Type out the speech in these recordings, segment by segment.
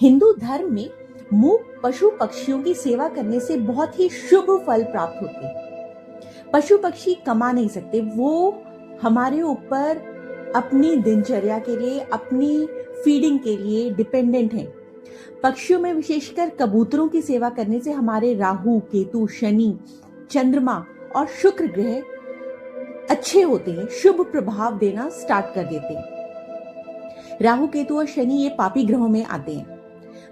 हिंदू धर्म में मूक पशु पक्षियों की सेवा करने से बहुत ही शुभ फल प्राप्त होते हैं। पशु पक्षी कमा नहीं सकते, वो हमारे ऊपर अपनी दिनचर्या के लिए, अपनी फीडिंग के लिए डिपेंडेंट हैं। पक्षियों में विशेषकर कबूतरों की सेवा करने से हमारे राहु, केतु, शनि, चंद्रमा और शुक्र ग्रह अच्छे होते हैं, शुभ प्रभाव देना स्टार्ट कर देते हैं। राहु, केतु और शनि ये पापी ग्रहों में आते हैं।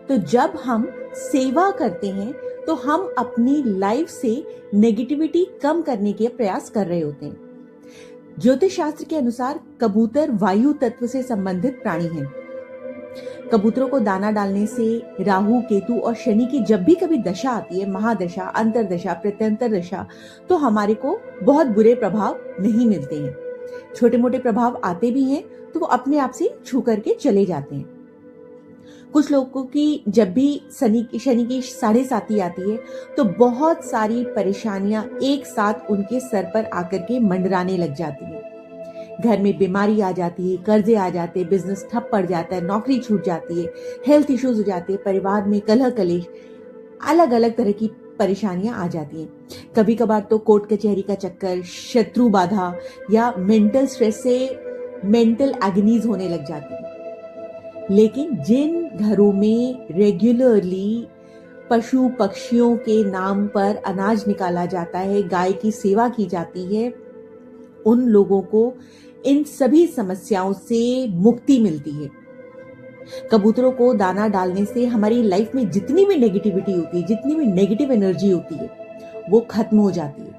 तो जब हम सेवा करते हैं तो हम अपनी लाइफ से नेगेटिविटी कम करने के प्रयास कर रहे होते हैं। ज्योतिष शास्त्र के अनुसार कबूतर वायु तत्व से संबंधित प्राणी हैं। कबूतरों को दाना डालने से राहु, केतु और शनि की जब भी कभी दशा आती है, महादशा, अंतरदशा, प्रत्यंतर दशा, तो हमारे को बहुत बुरे प्रभाव नहीं मिलते हैं। छोटे मोटे प्रभाव आते भी हैं तो वो अपने आप से छू करके चले जाते हैं। कुछ लोगों की जब भी शनि की 7.5 आती है तो बहुत सारी परेशानियां एक साथ उनके सर पर आकर के मंडराने लग जाती है। घर में बीमारी आ जाती है, कर्जे आ जाते हैं, बिजनेस ठप पड़ जाता है, नौकरी छूट जाती है, हेल्थ इश्यूज हो जाते हैं, परिवार में कलह कलेश, अलग अलग तरह की परेशानियां आ जाती हैं। कभी कभार तो कोर्ट कचहरी का चक्कर, शत्रु बाधा या मेंटल स्ट्रेस से मेंटल एगनीज होने लग जाती है। लेकिन जिन घरों में रेगुलरली पशु पक्षियों के नाम पर अनाज निकाला जाता है, गाय की सेवा की जाती है, उन लोगों को इन सभी समस्याओं से मुक्ति मिलती है। कबूतरों को दाना डालने से हमारी लाइफ में जितनी भी नेगेटिविटी होती है, जितनी भी नेगेटिव एनर्जी होती है, वो खत्म हो जाती है।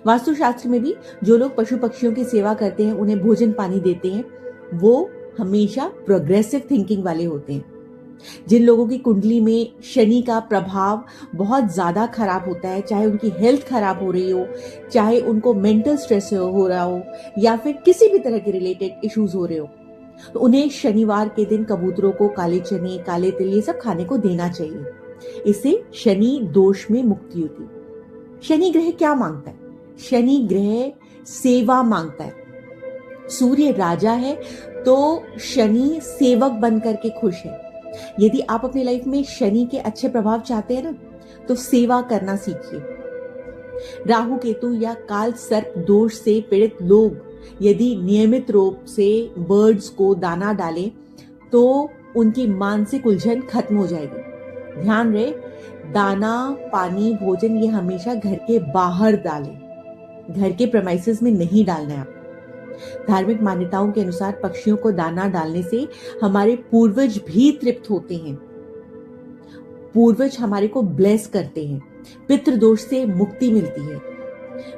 वास्तुशास्त्र में भी जो लोग पशु पक्षियों की सेवा करते हैं, उन्हें भोजन पानी देते हैं, वो हमेशा प्रोग्रेसिव थिंकिंग वाले होते हैं। जिन लोगों की कुंडली में शनि का प्रभाव बहुत ज्यादा खराब होता है, चाहे उनकी हेल्थ खराब हो रही हो, चाहे उनको मेंटल स्ट्रेस हो रहा हो, या फिर किसी भी तरह के रिलेटेड इश्यूज हो रहे हो, तो उन्हें शनिवार के दिन कबूतरों को काले चने, काले तिल ये सब खाने को देना चाहिए। इससे शनि दोष में मुक्ति होती है। शनि ग्रह क्या मांगता है? शनि ग्रह सेवा मांगता है। सूर्य राजा है तो शनि सेवक बन करके खुश है। यदि आप अपनी लाइफ में शनि के अच्छे प्रभाव चाहते हैं ना, तो सेवा करना सीखिए। राहु, केतु या काल सर्प दोष से पीड़ित लोग यदि नियमित रूप से बर्ड्स को दाना डालें तो उनकी मानसिक उलझन खत्म हो जाएगी। ध्यान रहे, दाना, पानी, भोजन ये हमेशा घर के बाहर डालें, घर के प्रेमाइसेस में नहीं डालना है आपको। धार्मिक मान्यताओं के अनुसार पक्षियों को दाना डालने से हमारे पूर्वज भी तृप्त होते हैं। पूर्वज हमारे को ब्लेस करते हैं, पितृदोष से मुक्ति मिलती है।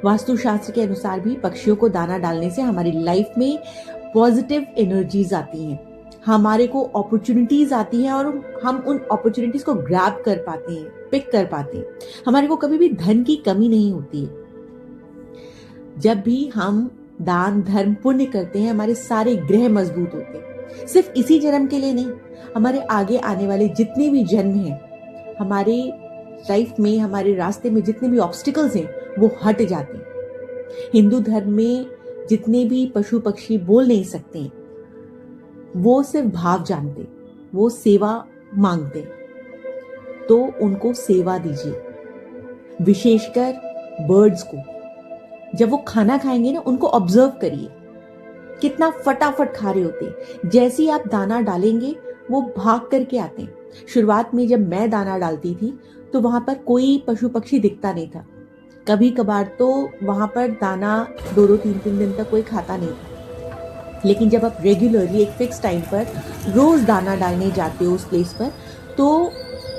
वास्तुशास्त्र के अनुसार भी पक्षियों को दाना डालने से हमारी लाइफ में पॉजिटिव एनर्जीज आती हैं, हमारे को अपॉर्चुनिटीज आती हैं और हम उन अपॉर्चुनिटीज को ग्रैब कर पाते हैं, पिक कर पाते हैं। हमारे को कभी भी धन की कमी नहीं होती है। जब भी हम दान, धर्म, पुण्य करते हैं, हमारे सारे ग्रह मजबूत होते हैं। सिर्फ इसी जन्म के लिए नहीं, हमारे आगे आने वाले जितने भी जन्म हैं, हमारे लाइफ में, हमारे रास्ते में जितने भी ऑब्स्टिकल्स हैं, वो हट जाते हैं। हिंदू धर्म में जितने भी पशु पक्षी बोल नहीं सकते, वो सिर्फ भाव जानते, वो सेवा मांगते, तो उनको सेवा दीजिए। विशेषकर बर्ड्स को जब वो खाना खाएंगे ना, उनको ऑब्जर्व करिए, कितना फटाफट खा रहे होते हैं। जैसे ही आप दाना डालेंगे वो भाग करके आते हैं। शुरुआत में जब मैं दाना डालती थी तो वहां पर कोई पशु पक्षी दिखता नहीं था। कभी कभार तो वहां पर दाना 2-2, 3-3 दिन तक कोई खाता नहीं था। लेकिन जब आप रेगुलरली एक फिक्स टाइम पर रोज दाना डालने जाते हो उस प्लेस पर, तो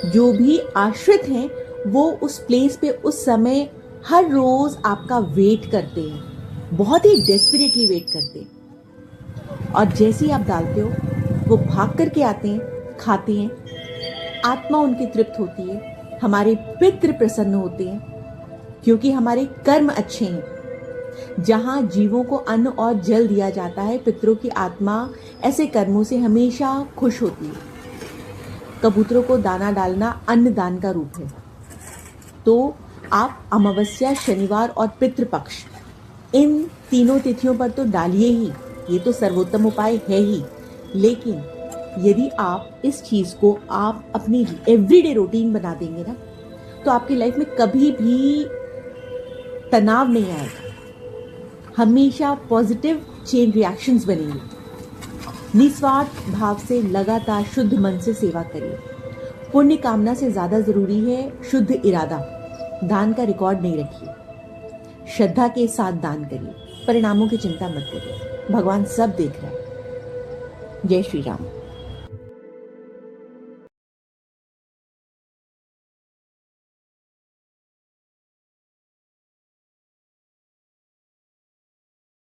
जो भी आश्रित हैं वो उस प्लेस पे उस समय हर रोज आपका वेट करते हैं, बहुत ही डेस्परेटली वेट करते हैं। और जैसे ही आप डालते हो वो भाग करके आते हैं, खाते हैं, आत्मा उनकी तृप्त होती है, हमारे पितृ प्रसन्न होते हैं, क्योंकि हमारे कर्म अच्छे हैं। जहां जीवों को अन्न और जल दिया जाता है, पितरों की आत्मा ऐसे कर्मों से हमेशा खुश होती है। कबूतरों को दाना डालना अन्नदान का रूप है। तो आप अमावस्या, शनिवार और पितृपक्ष, इन तीनों तिथियों पर तो डालिए ही, ये तो सर्वोत्तम उपाय है ही। लेकिन यदि आप इस चीज को आप अपनी एवरीडे रूटीन बना देंगे ना, तो आपकी लाइफ में कभी भी तनाव नहीं आएगा, हमेशा पॉजिटिव चेन रिएक्शंस बनेंगे। निस्वार्थ भाव से लगातार शुद्ध मन से सेवा करिए। पुण्य कामना से ज्यादा जरूरी है शुद्ध इरादा। दान का रिकॉर्ड नहीं रखिए, श्रद्धा के साथ दान करिए, परिणामों की चिंता मत करिए, भगवान सब देख रहा है। जय श्री राम।